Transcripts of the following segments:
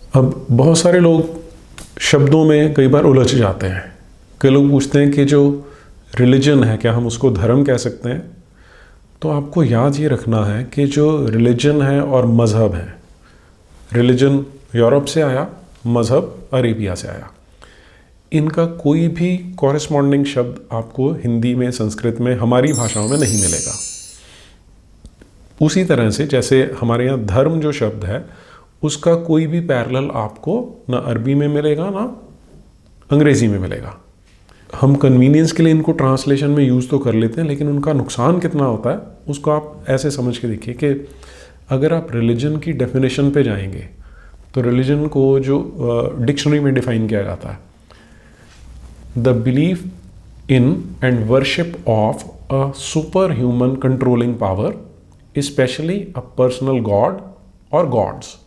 अब बहुत सारे लोग शब्दों में कई बार उलझ जाते हैं। कई लोग पूछते हैं कि जो रिलीजन है क्या हम उसको धर्म कह सकते हैं? तो आपको याद ये रखना है कि जो रिलीजन है और मज़हब है, रिलीजन यूरोप से आया, मज़हब अरेबिया से आया। इनका कोई भी कॉरेस्पॉन्डिंग शब्द आपको हिंदी में, संस्कृत में, हमारी भाषाओं में नहीं मिलेगा। उसी तरह से जैसे हमारे यहाँ धर्म जो शब्द है उसका कोई भी पैरेलल आपको ना अरबी में मिलेगा ना अंग्रेज़ी में मिलेगा। हम कन्वीनियंस के लिए इनको ट्रांसलेशन में यूज़ तो कर लेते हैं, लेकिन उनका नुकसान कितना होता है उसको आप ऐसे समझ के देखिए कि अगर आप रिलीजन की डेफिनेशन पे जाएंगे तो रिलीजन को जो डिक्शनरी में डिफाइन किया जाता है, the belief in and worship of a super human controlling power, specially a personal God और गॉड्स।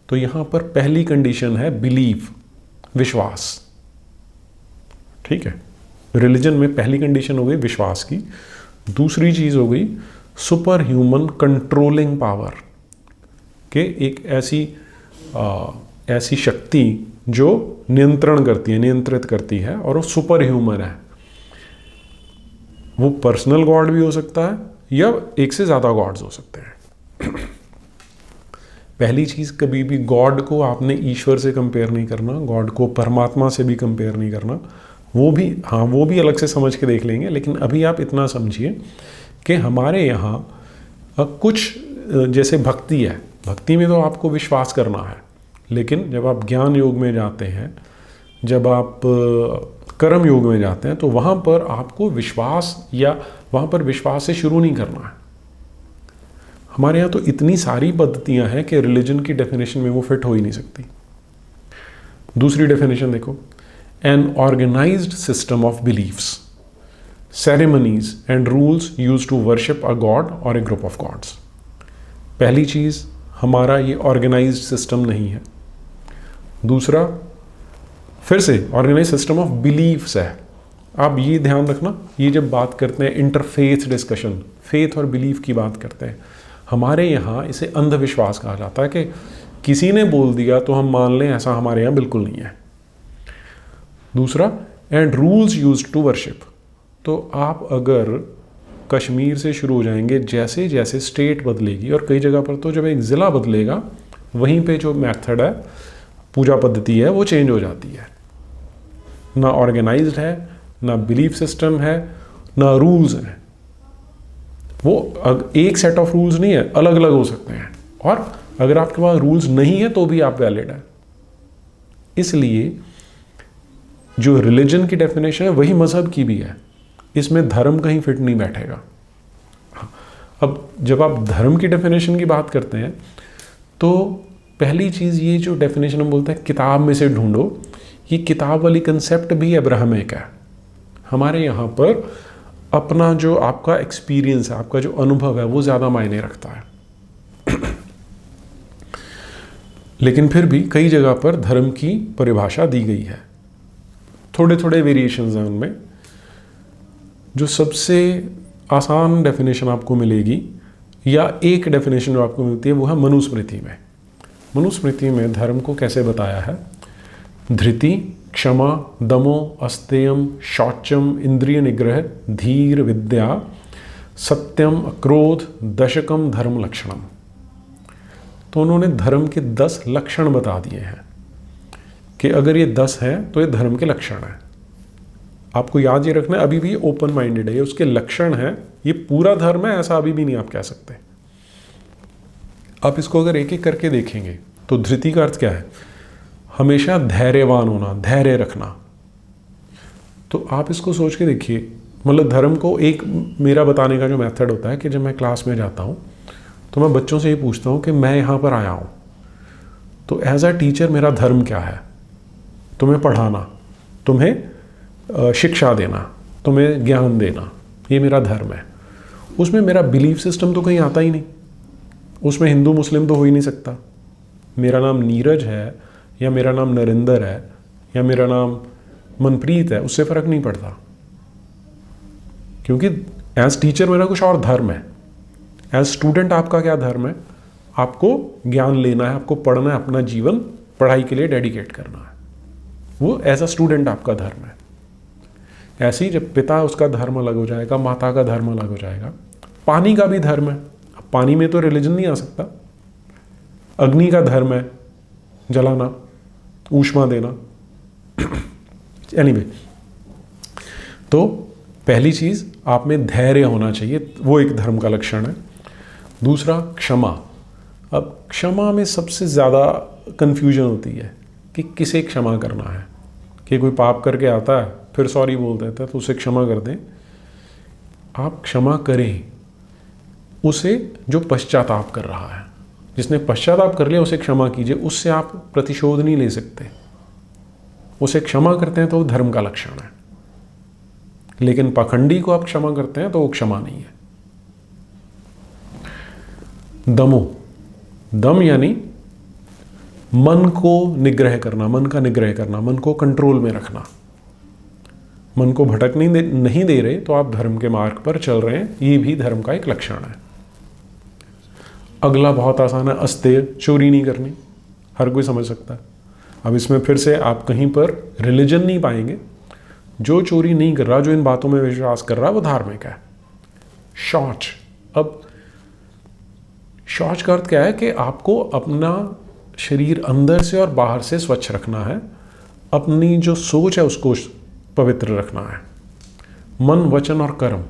तो यहाँ पर पहली कंडीशन है बिलीव, विश्वास। ठीक है, रिलीजन में पहली कंडीशन हो गई विश्वास की। दूसरी चीज़ हो गई सुपर ह्यूमन कंट्रोलिंग पावर, के एक ऐसी शक्ति जो नियंत्रण करती है, नियंत्रित करती है, और वो सुपर ह्यूमन है। वो पर्सनल गॉड भी हो सकता है या एक से ज़्यादा गॉड्स हो सकते हैं। पहली चीज़, कभी भी गॉड को आपने ईश्वर से कंपेयर नहीं करना, गॉड को परमात्मा से भी कंपेयर नहीं करना। वो भी, हाँ, वो भी अलग से समझ के देख लेंगे, लेकिन अभी आप इतना समझिए कि हमारे यहाँ कुछ जैसे भक्ति है, भक्ति में तो आपको विश्वास करना है, लेकिन जब आप ज्ञान योग में जाते हैं, जब आप कर्म योग में जाते हैं, तो वहाँ पर आपको विश्वास या वहाँ पर विश्वास से शुरू नहीं करना है। हमारे यहाँ तो इतनी सारी पद्धतियाँ हैं कि रिलीजन की डेफिनेशन में वो फिट हो ही नहीं सकती। दूसरी डेफिनेशन देखो, an organized system of beliefs, ceremonies and rules use to worship a god और ए ग्रुप ऑफ गॉड्स। पहली चीज़, हमारा ये ऑर्गेनाइज्ड सिस्टम नहीं है। दूसरा, फिर से ऑर्गेनाइज सिस्टम ऑफ बिलीफ्स है। आप ये ध्यान रखना, ये जब बात करते हैं इंटरफेथ डिस्कशन, फेथ और बिलीफ की बात करते हैं, हमारे यहाँ इसे अंधविश्वास कहा जाता है कि किसी ने बोल दिया तो हम मान लें, ऐसा हमारे यहाँ बिल्कुल नहीं है। दूसरा, and rules used to worship. तो आप अगर कश्मीर से शुरू हो जाएंगे, जैसे जैसे स्टेट बदलेगी, और कई जगह पर तो जब एक ज़िला बदलेगा वहीं पे जो मेथड है, पूजा पद्धति है, वो चेंज हो जाती है। ना ऑर्गेनाइज्ड है, ना बिलीफ सिस्टम है, ना रूल्स हैं। वो एक सेट ऑफ रूल्स नहीं है, अलग अलग हो सकते हैं, और अगर आपके पास रूल्स नहीं है तो भी आप वैलिड है। इसलिए जो रिलीजन की डेफिनेशन है वही मजहब की भी है, इसमें धर्म कहीं फिट नहीं बैठेगा। अब जब आप धर्म की डेफिनेशन की बात करते हैं तो पहली चीज़, ये जो डेफिनेशन हम बोलते हैं किताब में से ढूंढो, ये किताब वाली कंसेप्ट भी अब्राहमिक है। हमारे यहाँ पर अपना जो आपका एक्सपीरियंस है, आपका जो अनुभव है, वो ज़्यादा मायने रखता है। लेकिन फिर भी कई जगह पर धर्म की परिभाषा दी गई है, थोड़े थोड़े वेरिएशंस हैं उनमें। जो सबसे आसान डेफिनेशन आपको मिलेगी, या एक डेफिनेशन जो आपको मिलती है, वो है मनुस्मृति में। मनुस्मृति में धर्म को कैसे बताया है? धृति, क्षमा, दमो, अस्तेयम, शौचम, इंद्रिय निग्रह, धीर, विद्या, सत्यम, अक्रोध, दशकम, धर्म लक्षणम। तो उन्होंने धर्म के 10 लक्षण बता दिए हैं कि अगर ये 10 हैं तो ये धर्म के लक्षण हैं। आपको याद ये रखना है, अभी भी ओपन माइंडेड है, ये उसके लक्षण हैं, ये पूरा धर्म है ऐसा अभी भी नहीं आप कह सकते। आप इसको अगर एक एक करके देखेंगे तो धृति का अर्थ क्या है? हमेशा धैर्यवान होना, धैर्य रखना। तो आप इसको सोच के देखिए, मतलब धर्म को एक मेरा बताने का जो मेथड होता है कि जब मैं क्लास में जाता हूँ तो मैं बच्चों से ये पूछता हूँ कि मैं यहाँ पर आया हूँ, तो एज अ टीचर मेरा धर्म क्या है? तुम्हें पढ़ाना, तुम्हें शिक्षा देना, तुम्हें ज्ञान देना, ये मेरा धर्म है। उसमें मेरा बिलीफ सिस्टम तो कहीं आता ही नहीं, उसमें हिंदू मुस्लिम तो हो ही नहीं सकता। मेरा नाम नीरज है या मेरा नाम नरेंद्र है या मेरा नाम मनप्रीत है, उससे फ़र्क नहीं पड़ता, क्योंकि एज टीचर मेरा कुछ और धर्म है। एज स्टूडेंट आपका क्या धर्म है? आपको ज्ञान लेना है, आपको पढ़ना है, अपना जीवन पढ़ाई के लिए डेडिकेट करना है। वो एज अ स्टूडेंट आपका धर्म है। ऐसे ही जब पिता उसका धर्म अलग हो जाएगा, माता का धर्म अलग हो जाएगा, पानी का भी धर्म है। अब पानी में तो रिलीजन नहीं आ सकता। अग्नि का धर्म है जलाना, ऊष्मा देना। एनीवे, तो पहली चीज आप में धैर्य होना चाहिए, वो एक धर्म का लक्षण है। दूसरा क्षमा। अब क्षमा में सबसे ज़्यादा कन्फ्यूजन होती है कि किसे क्षमा करना है। कि कोई पाप करके आता है फिर सॉरी बोल देता है तो उसे क्षमा कर दें। आप क्षमा करें उसे जो पश्चाताप कर रहा है। जिसने पश्चाताप कर लिया उसे क्षमा कीजिए, उससे आप प्रतिशोध नहीं ले सकते। उसे क्षमा करते हैं तो वो धर्म का लक्षण है। लेकिन पाखंडी को आप क्षमा करते हैं तो वो क्षमा नहीं है। दमो, दम यानी मन को निग्रह करना, मन का निग्रह करना, मन को कंट्रोल में रखना। मन को भटकने नहीं दे रहे तो आप धर्म के मार्ग पर चल रहे हैं, ये भी धर्म का एक लक्षण है। अगला बहुत आसान है, अस्तेय, चोरी नहीं करनी, हर कोई समझ सकता है। अब इसमें फिर से आप कहीं पर रिलीजन नहीं पाएंगे। जो चोरी नहीं कर रहा, जो इन बातों में विश्वास कर रहा है, वो धार्मिक है। शौच, अब शौच का अर्थ क्या है कि आपको अपना शरीर अंदर से और बाहर से स्वच्छ रखना है, अपनी जो सोच है उसको पवित्र रखना है। मन, वचन और कर्म।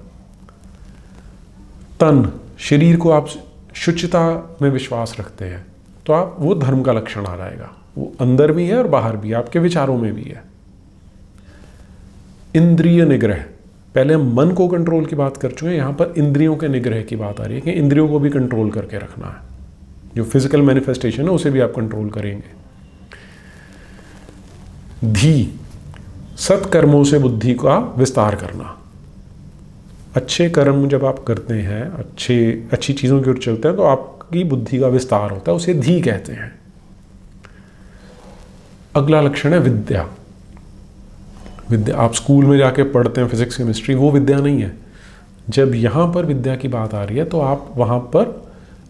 तन, शरीर को आप शुचिता में विश्वास रखते हैं तो आप, वो धर्म का लक्षण आ जाएगा। वो अंदर भी है और बाहर भी है, आपके विचारों में भी है। इंद्रिय निग्रह, पहले हम मन को कंट्रोल की बात कर चुके हैं, यहां पर इंद्रियों के निग्रह की बात आ रही है कि इंद्रियों को भी कंट्रोल करके रखना है। जो फिजिकल मैनिफेस्टेशन है उसे भी आप कंट्रोल करेंगे। धी, सत्कर्मों से बुद्धि का विस्तार करना। अच्छे कर्म जब आप करते हैं, अच्छी चीज़ों की ओर चलते हैं तो आपकी बुद्धि का विस्तार होता है, उसे धी कहते हैं। अगला लक्षण है विद्या। विद्या, आप स्कूल में जाके पढ़ते हैं फिजिक्स केमिस्ट्री, वो विद्या नहीं है। जब यहाँ पर विद्या की बात आ रही है तो आप वहाँ पर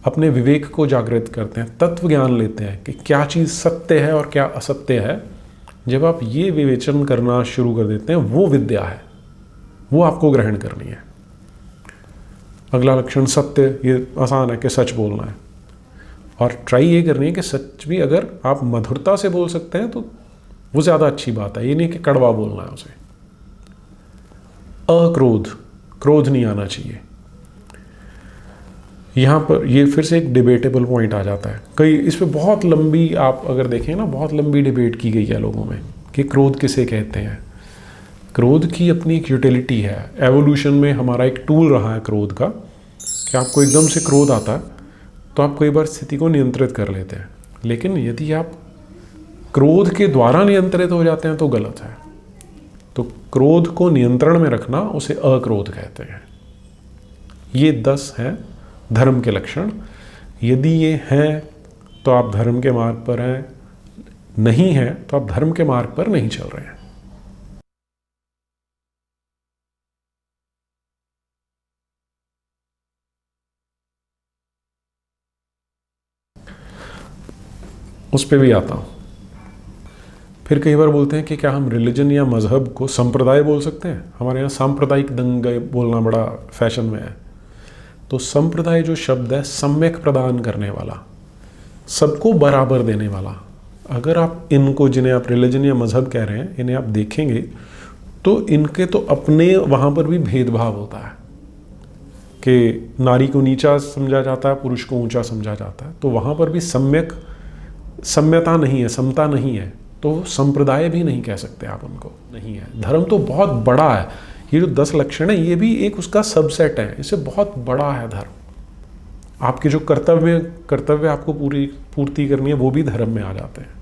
अपने विवेक को जागृत करते हैं, तत्व ज्ञान लेते हैं कि क्या चीज़ सत्य है और क्या असत्य है। जब आप ये विवेचन करना शुरू कर देते हैं, वो विद्या है, वो आपको ग्रहण करनी है। अगला लक्षण सत्य, ये आसान है कि सच बोलना है। और ट्राई ये करनी है कि सच भी अगर आप मधुरता से बोल सकते हैं तो वो ज़्यादा अच्छी बात है, ये नहीं कि कड़वा बोलना है उसे। अक्रोध, क्रोध नहीं आना चाहिए। यहाँ पर ये फिर से एक डिबेटेबल पॉइंट आ जाता है। कई इस पर बहुत लंबी, आप अगर देखें ना, बहुत लंबी डिबेट की गई है लोगों में कि क्रोध किसे कहते हैं। क्रोध की अपनी एक यूटिलिटी है। एवोल्यूशन में हमारा एक टूल रहा है क्रोध का कि आपको एकदम से क्रोध आता है तो आप कई बार स्थिति को नियंत्रित कर लेते हैं, लेकिन यदि आप क्रोध के द्वारा नियंत्रित हो जाते हैं तो गलत है। तो क्रोध को नियंत्रण में रखना, उसे अक्रोध कहते हैं। ये 10 हैं धर्म के लक्षण। यदि ये हैं तो आप धर्म के मार्ग पर हैं, नहीं हैं तो आप धर्म के मार्ग पर नहीं चल रहे हैं। उस पर भी आता हूं। फिर कई बार बोलते हैं कि क्या हम रिलीजन या मजहब को संप्रदाय बोल सकते हैं। हमारे यहाँ सांप्रदायिक दंगे बोलना बड़ा फैशन में है। तो संप्रदाय जो शब्द है, सम्यक प्रदान करने वाला, सबको बराबर देने वाला। अगर आप इनको, जिन्हें आप रिलीजन या मजहब कह रहे हैं, इन्हें आप देखेंगे तो इनके तो अपने वहाँ पर भी भेदभाव होता है कि नारी को नीचा समझा जाता है, पुरुष को ऊंचा समझा जाता है। तो वहाँ पर भी सम्यता नहीं है, समता नहीं है, तो संप्रदाय भी नहीं कह सकते आप उनको, नहीं है। धर्म तो बहुत बड़ा है। ये जो 10 लक्षण है, ये भी एक उसका सबसेट है, इससे बहुत बड़ा है धर्म। आपके जो कर्तव्य आपको पूर्ति करनी है, वो भी धर्म में आ जाते हैं।